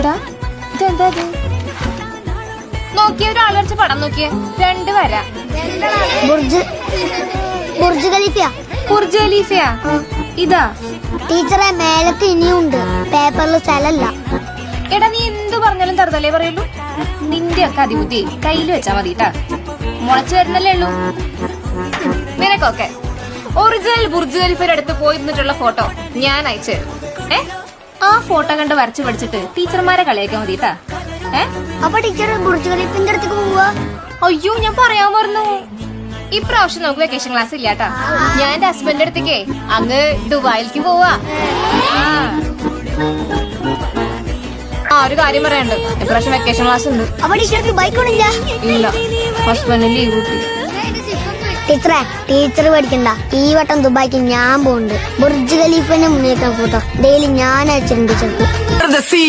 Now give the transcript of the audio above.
എടാ ഇതെന്താ ഇത്? നോക്കിയ ഒരാൾ വരച്ച പടം നോക്കിയേ, 2 വര. Burj Khalifa. ബുർജ് ഖലീഫയാ? ഇതാ ടീച്ചറെ മേലക്ക് ഇനിയുണ്ട്, പേപ്പറിൽ സ്ഥലല്ല. എടാ നീ എന്ത് പറഞ്ഞാലും തറുതലേ പറയുള്ളൂ. നിന്റെ ഒക്കെ അതിബുദ്ധി കയ്യിൽ വെച്ചാ മതിട്ടാ, മുളച്ചു വരുന്നല്ലേ ഉള്ളൂ. നിനക്കൊക്കെ ഒറിജിനൽ ബുർജ് ഖലീഫയുടെ അടുത്ത് പോയിരുന്നിട്ടുള്ള ഫോട്ടോ ഞാൻ അയച്ചു തരും. ആ ഫോട്ടോ കണ്ട് വരച്ചു പഠിച്ചിട്ട് ടീച്ചർമാരെ കളിയാക്കാൻ മതിട്ടാ. അപ്പൊ ടീച്ചർ ബുർജ് ഖലീഫിന്റെ അടുത്തേക്ക് പോവാ? അയ്യോ ഞാൻ പറയാൻ പറഞ്ഞു, ഇപ്രാവശ്യം നമുക്ക് വെക്കേഷൻ ക്ലാസ് ഇല്ലാട്ടാ. ഞാൻ എന്റെ ഹസ്ബൻഡിന്റെ അടുത്തേക്ക് അങ്ങ് ദുബായിലേക്ക് പോവാ. ഒരു കാര്യം പറയാനുണ്ട്, ഇപ്രാവശ്യം വെക്കേഷൻ ക്ലാസ് ഉണ്ട്. അപ്പൊ ടീച്ചർക്ക് ബൈക്കോണില്ല? ഇല്ല, ഹസ്ബൻഡിന് ലീവ് കിട്ടി. ടീച്ചറെ ടീച്ചർ പഠിക്കണ്ട, ഈ വട്ടം ദുബായിക്ക് ഞാൻ പോകുന്നുണ്ട്. ബുർജ് ഖലീഫിന്റെ മുന്നേക്കാൻ ഫോട്ടോ ഡെയിലി ഞാൻ അയച്ചിട്ടുണ്ട് ടീച്ചർക്ക്.